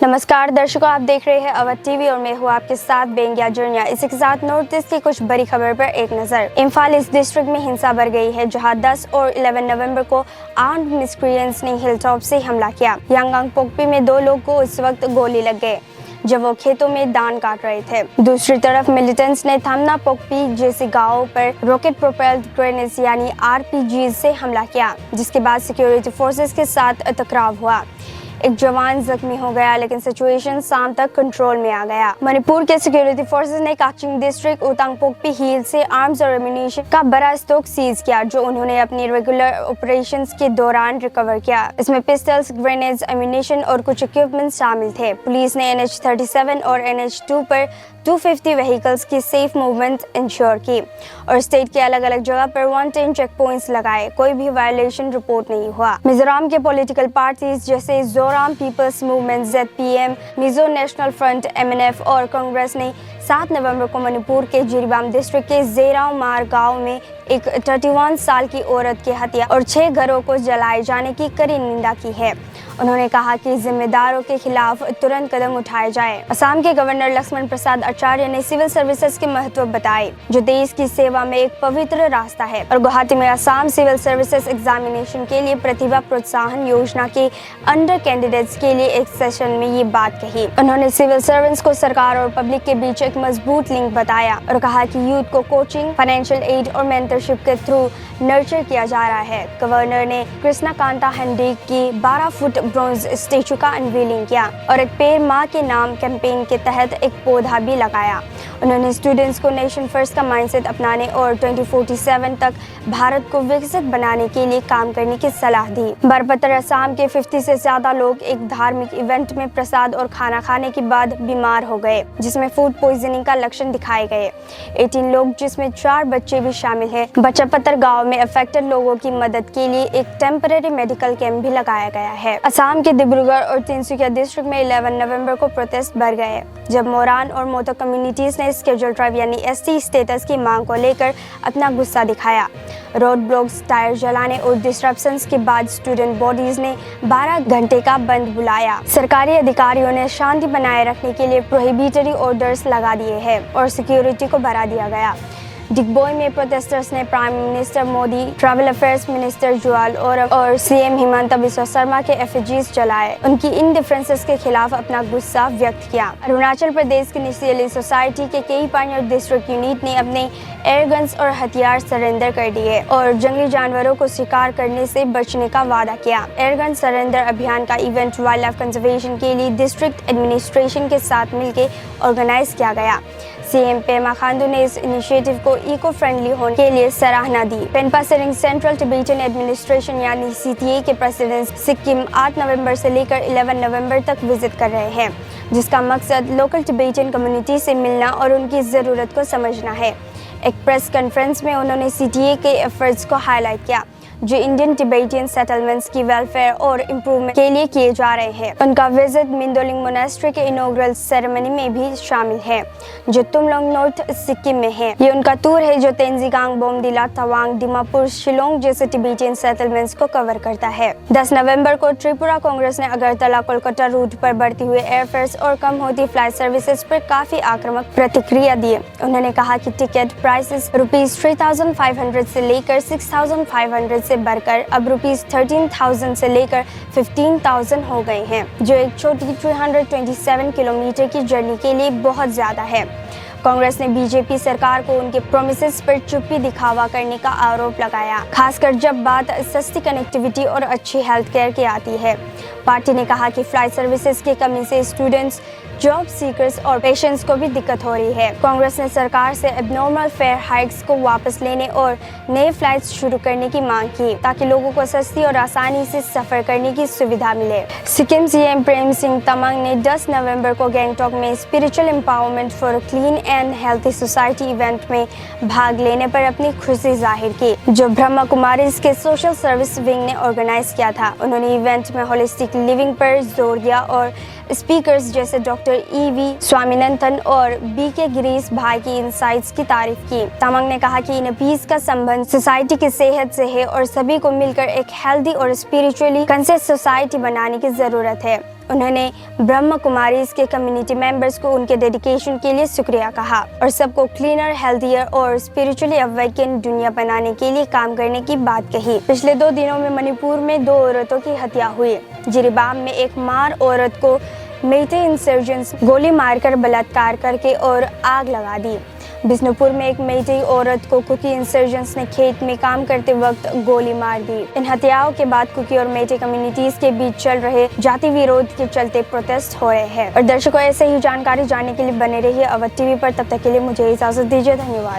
नमस्कार दर्शकों, आप देख रहे हैं अवध टीवी और मैं हूँ आपके साथ बेंगिया जुर्निया। इसी के साथ नॉर्थ ईस्ट की कुछ बड़ी खबर पर एक नजर। इम्फाल ईस्ट डिस्ट्रिक्ट में हिंसा बढ़ गई है, जहां 10 और 11 नवंबर को आर्म्ड मिस्क्रिएंट्स ने हिलटॉप से हमला किया। यांगांग पोकपी में 2 लोग को उस वक्त गोली लग गए जब वो खेतों में धान काट रहे थे। दूसरी तरफ मिलिटेंट्स ने थामना पोकपी जैसे गांवों पर रॉकेट प्रोपेल्ड ग्रेनेड्स यानी आरपीजी से हमला किया, जिसके बाद सिक्योरिटी फोर्सेस के साथ टकराव हुआ। एक जवान जख्मी हो गया, लेकिन सिचुएशन शाम तक कंट्रोल में आ गया। मणिपुर के सिक्योरिटी फोर्सेस ने काकचिंग डिस्ट्रिक्ट उतांग पोकपी हिल से आर्म्स और एम्यूनिशन का बड़ा स्टॉक सीज किया, जो उन्होंने अपनी रेगुलर ऑपरेशंस के दौरान रिकवर किया। इसमें पिस्टल्स, ग्रेनेड्स, एम्यूनिशन और कुछ इक्विपमेंट शामिल थे। पुलिस ने NH-37 और NH-2 पर 250 व्हीकल्स की सेफ मूवमेंट इंश्योर की और स्टेट के अलग अलग जगह पर 110 चेक पॉइंट्स लगाए। कोई भी वायलेशन रिपोर्ट नहीं हुआ। मिजोरम के पॉलिटिकल पार्टीज जैसे Joram people's movement ZPM, Mizo national front MNF और कांग्रेस ने 7 नवंबर को मणिपुर के जिरीबाम डिस्ट्रिक्ट के जेराव मार गांव में एक 31 साल की औरत की हत्या और 6 घरों को जलाए जाने की कड़ी निंदा की है। उन्होंने कहा कि जिम्मेदारों के खिलाफ तुरंत कदम उठाए जाए। असम के गवर्नर लक्ष्मण प्रसाद आचार्य ने सिविल सर्विसेज के महत्व बताए, जो देश की सेवा में एक पवित्र रास्ता है, और गुवाहाटी में असम सिविल सर्विसेज एग्जामिनेशन के लिए प्रतिभा प्रोत्साहन योजना के अंडर कैंडिडेट्स के लिए एक सेशन में ये बात कही। उन्होंने सिविल सर्वेंट्स को सरकार और पब्लिक के बीच एक मजबूत लिंक बताया और कहा कि यूथ को कोचिंग, फाइनेंशियल एड और मेंटरशिप के थ्रू नर्चर किया जा रहा है। गवर्नर ने कृष्णा कांता हंडी की 12 फुट ब्रॉन्ज स्टेचू का अनवीलिंग किया और एक पेड़ माँ के नाम कैंपेन के तहत एक पौधा भी लगाया। उन्होंने स्टूडेंट्स को नेशन फर्स्ट का माइंडसेट अपनाने और 2047 तक भारत को विकसित बनाने के लिए काम करने की सलाह दी। बरपत्र असम के 50 से ज्यादा लोग एक धार्मिक इवेंट में प्रसाद और खाना खाने के बाद बीमार हो गए, जिसमें फूड पॉइजनिंग का लक्षण दिखाए गए। 18 लोग, जिसमें 4 बच्चे भी शामिल हैं। बच्चापत्र गाँव में अफेक्टेड लोगों की मदद के लिए एक टेम्परेरी मेडिकल कैंप भी लगाया गया है। असम के डिब्रूगढ़ और तिनसुकिया डिस्ट्रिक्ट में 11 नवंबर को प्रोटेस्ट बढ़ गए, जब मोरान और मोतो कम्युनिटीज ने स्केड्यूल ट्राइब यानी ST स्टेटस की मांग को लेकर अपना गुस्सा दिखाया। रोड ब्लॉक्स, टायर जलाने और डिस्ट्रप्शंस के बाद स्टूडेंट बॉडीज ने 12 घंटे का बंद बुलाया। सरकारी अधिकारियों ने शांति बनाए रखने के लिए प्रोहिबिटरी ऑर्डर्स लगा दिए हैं और सिक्योरिटी को बढ़ा दिया गया। डिगबोई में प्रोटेस्टर्स ने prime minister Modi, travel affairs minister Jual और CM हिमंता बिस्वा शर्मा के एफिजीज जलाए। उनकी इन डिफरेंसेस के खिलाफ अपना गुस्सा व्यक्त किया। अरुणाचल प्रदेश की निचली सोसाइटी के कई पानियर डिस्ट्रिक्ट यूनिट ने अपने एयरगन्स और हथियार सरेंडर कर दिए और जंगली जानवरों को शिकार करने से बचने का वादा किया। एयरगन सरेंडर अभियान का इवेंट वाइल्ड लाइफ कंजर्वेशन के लिए डिस्ट्रिक्ट एडमिनिस्ट्रेशन के साथ मिलकर ऑर्गेनाइज किया गया। CM पेमा खांडू ने इस इनिशिएटिव को इको फ्रेंडली होने के लिए सराहना दी। Penpa Tsering central Tibetan administration यानी CTA के प्रेसिडेंट सिक्किम 8 नवंबर से लेकर 11 नवंबर तक विजिट कर रहे हैं, जिसका मकसद लोकल टिबेटन कम्युनिटी से मिलना और उनकी ज़रूरत को समझना है। एक प्रेस कॉन्फ्रेंस में उन्होंने CTA के एफर्ट्स को हाईलाइट किया, जो इंडियन टिबेटियन सेटलमेंट्स की वेलफेयर और इम्प्रूवमेंट के लिए किए जा रहे हैं। उनका विजिट मिंदोलिंग मोनेस्ट्री के इनॉग्रल सेरेमनी में भी शामिल है, जो तुमलोंग नॉर्थ सिक्किम में है। ये उनका टूर है जो तेंजिगांग, बोमडिला, तवांग, दीमापुर, शिलोंग जैसे टिबेटियन सेटलमेंट्स को कवर करता है। 10 नवंबर को त्रिपुरा कांग्रेस ने अगरतला कोलकाता रूट पर बढ़ती हुई एयरफेयर्स और कम होती फ्लाइट सर्विसेज पर काफी आक्रामक प्रतिक्रिया दी। उन्होंने कहा कि टिकट प्राइसेस ₹3,500 से लेकर 6,500 से बढ़कर अब ₹13,000 से लेकर 15,000 हो गए हैं, जो एक छोटी 327 किलोमीटर की जर्नी के लिए बहुत ज्यादा है। कांग्रेस ने बीजेपी सरकार को उनके प्रोमिसेस पर चुप्पी दिखावा करने का आरोप लगाया, खासकर जब बात सस्ती कनेक्टिविटी और अच्छी हेल्थ केयर की आती है। पार्टी ने कहा कि फ्लाइट सर्विसेज की कमी से स्टूडेंट्स, जॉब सीकर्स और पेशेंट्स को भी दिक्कत हो रही है। कांग्रेस ने सरकार से एबनॉर्मल फेयर हाइक्स को वापस लेने और नए फ्लाइट्स शुरू करने की मांग की, ताकि लोगों को सस्ती और आसानी से सफर करने की सुविधा मिले। सिक्किम CM प्रेम सिंह तमांग ने 10 नवंबर को गैंगटॉक में spiritual empowerment for clean and healthy society event में भाग लेने पर अपनी खुशी जाहिर की, जो ब्रह्मा कुमारीज के सोशल सर्विस विंग ने ऑर्गेनाइज किया था। उन्होंने इवेंट में होलिस्टिक लिविंग पर जोर दिया और स्पीकर्स जैसे डॉक्टर EV स्वामीनाथन और BK गिरीश भाई की इनसाइट्स की तारीफ की। तमांग ने कहा कि इन पीस का संबंध सोसाइटी की सेहत से है और सभी को मिलकर एक हेल्दी और स्पिरिचुअली कॉन्शियस सोसाइटी बनाने की जरूरत है। उन्होंने ब्रह्म कुमारीज के कम्युनिटी मेंबर्स को उनके डेडिकेशन के लिए शुक्रिया कहा और सबको क्लीनर, हेल्थियर और स्पिरिचुअली अवेकन दुनिया बनाने के लिए काम करने की बात कही। पिछले 2 दिनों में मणिपुर में 2 औरतों की हत्या हुई। जिरीबाम में एक मार औरत को मेइते इंसर्जेंट्स गोली मारकर बलात्कार करके और आग लगा दी। बिष्णुपुर में एक मेइते औरत को कुकी इंसर्जेंट्स ने खेत में काम करते वक्त गोली मार दी। इन हत्याओं के बाद कुकी और मेइते कम्युनिटीज के बीच चल रहे जाति विरोध के चलते प्रोटेस्ट हो रहे हैं। और दर्शकों, ऐसे ही जानकारी जानने के लिए बने रहिए अवध टीवी पर। तब तक के लिए मुझे इजाजत दीजिए। धन्यवाद।